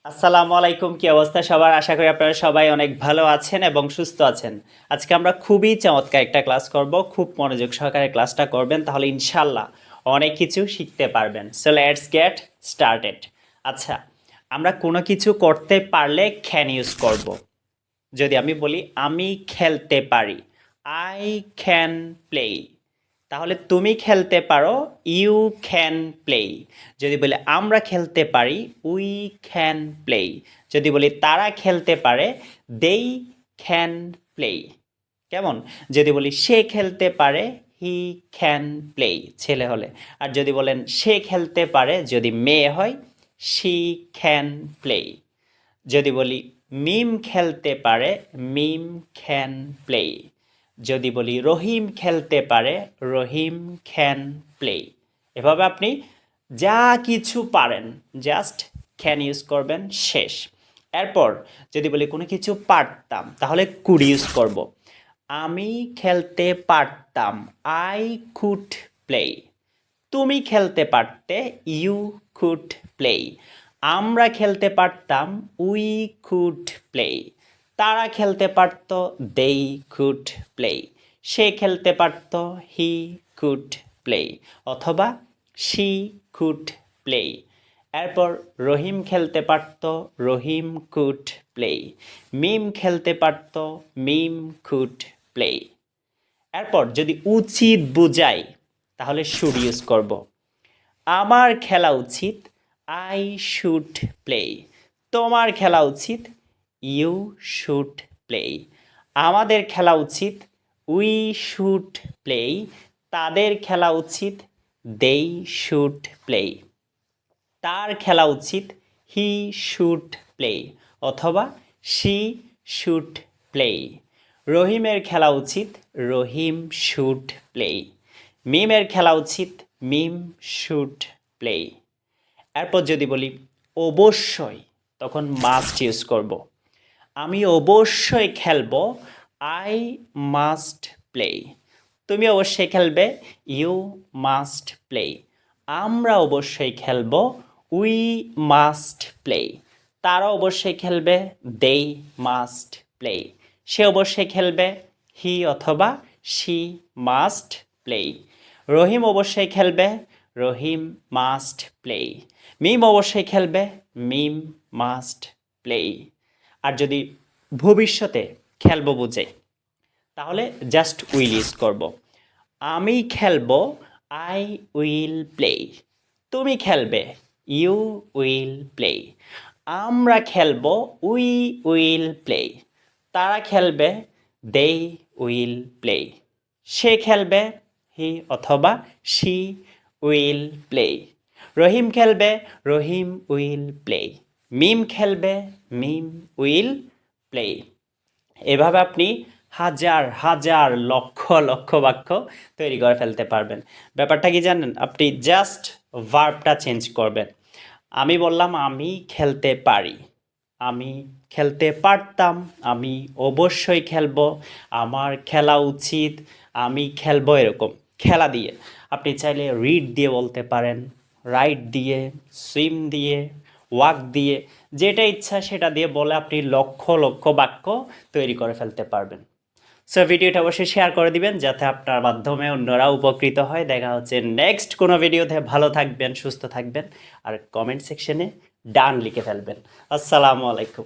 আসসালামু আলাইকুম, কি অবস্থা সবার? আশা করি আপনারা সবাই অনেক ভালো আছেন এবং সুস্থ আছেন। আজকে আমরা খুবই চমৎকার একটা ক্লাস করব। খুব মনোযোগ সহকারে ক্লাসটা করবেন, তাহলে ইনশাল্লাহ অনেক কিছু শিখতে পারবেন। So let's get started. আচ্ছা, আমরা কোনো কিছু করতে পারলে ক্যান ইউজ করব। যদি আমি বলি আমি খেলতে পারি, আই ক্যান প্লে, তাহলে তুমি খেলতে পারো, ইউ ক্যান প্লে। যদি বলি আমরা খেলতে পারি, উই ক্যান প্লে। যদি বলি তারা খেলতে পারে, দেই ক্যান প্লে। কেমন? যদি বলি সে খেলতে পারে, হি ক্যান প্লে, ছেলে হলে। আর যদি বলেন সে খেলতে পারে, যদি মেয়ে হয়, শি ক্যান প্লে। যদি বলি মিম খেলতে পারে, মিম ক্যান প্লে। যদি বলি রহিম খেলতে পারে, রহিম ক্যান প্লে। এভাবে আপনি যা কিছু পারেন জাস্ট ক্যান ইউজ করবেন, শেষ। এরপর যদি বলি কোনো কিছু পারতাম, তাহলে কুড ইউজ করব। আমি খেলতে পারতাম, আই কুড প্লে। তুমি খেলতে পারতে, ইউ কুড প্লে। আমরা খেলতে পারতাম, উই কুড প্লে। তারা খেলতে পারত, দেই কুড প্লে। সে খেলতে পারত, হি কুড প্লে, অথবা শি কুড প্লে। এরপর রহিম খেলতে পারত, রহিম কুড প্লে। মিম খেলতে পারত, মিম কুড প্লে। এরপর যদি উচিত বুঝাই, তাহলে শুড ইউজ করব। আমার খেলা উচিত, আই শুড প্লে। তোমার খেলা উচিত, ইউ শুড প্লে। আমাদের খেলা উচিত, উই শুড প্লে। তাদের খেলা উচিত, দেই শুড প্লে। তার খেলা উচিত, হি শুড প্লে, অথবা শি শুড প্লে। রহিমের খেলা উচিত, রহিম শুড প্লে। মিমের খেলা উচিত, মিম শুড প্লে। এরপর যদি বলি অবশ্যই, তখন মাস্ট ইউজ করব। আমি অবশ্যই খেলবো, আই মাস্ট প্লে। তুমি অবশ্যই খেলবে, ইউ মাস্ট প্লে। আমরা অবশ্যই খেলবো, উই মাস্ট প্লে। তারা অবশ্যই খেলবে, দেই মাস্ট প্লে। সে অবশ্যই খেলবে, হি অথবা শি মাস্ট প্লে। রহিম অবশ্যই খেলবে, রহিম মাস্ট প্লে। মিম অবশ্যই খেলবে, মিম মাস্ট প্লে। আর যদি ভবিষ্যতে খেলবো বুঝে, তাহলে জাস্ট উইল ইউজ করব। আমি খেলবো, আই উইল প্লে। তুমি খেলবে, ইউ উইল প্লে। আমরা খেলবো, উই উইল প্লে। তারা খেলবে, দে উইল প্লে। সে খেলবে, হি অথবা শি উইল প্লে। রহিম খেলবে, রহিম উইল প্লে। মিম খেলবে, মিম উইল প্লে। এভাবে আপনি হাজার হাজার লক্ষ লক্ষ বাক্য তৈরি করে ফেলতে পারবেন। ব্যাপারটা কি জানেন? আপনি জাস্ট ভার্বটা চেঞ্জ করবেন। আমি বললাম আমি খেলতে পারি, আমি খেলতে পারতাম, আমি অবশ্যই খেলবো, আমার খেলা উচিত, আমি খেলবো, এরকম খেলা দিয়ে। আপনি চাইলে রিড দিয়ে বলতে পারেন, রাইট দিয়ে, সুইম দিয়ে, ওয়াক দিয়ে, যেটা ইচ্ছা সেটা দিয়ে বলে আপনি লক্ষ লক্ষ বাক্য তৈরি করে ফেলতে পারবেন। সো ভিডিওটা অবশ্যই শেয়ার করে দিবেন, যাতে আপনার মাধ্যমে অন্যরা উপকৃত হয়। দেখা হচ্ছে নেক্সট কোনো ভিডিওতে। ভালো থাকবেন, সুস্থ থাকবেন, আর কমেন্ট সেকশনে ডান লিখে ফেলবেন। আসসালামু আলাইকুম।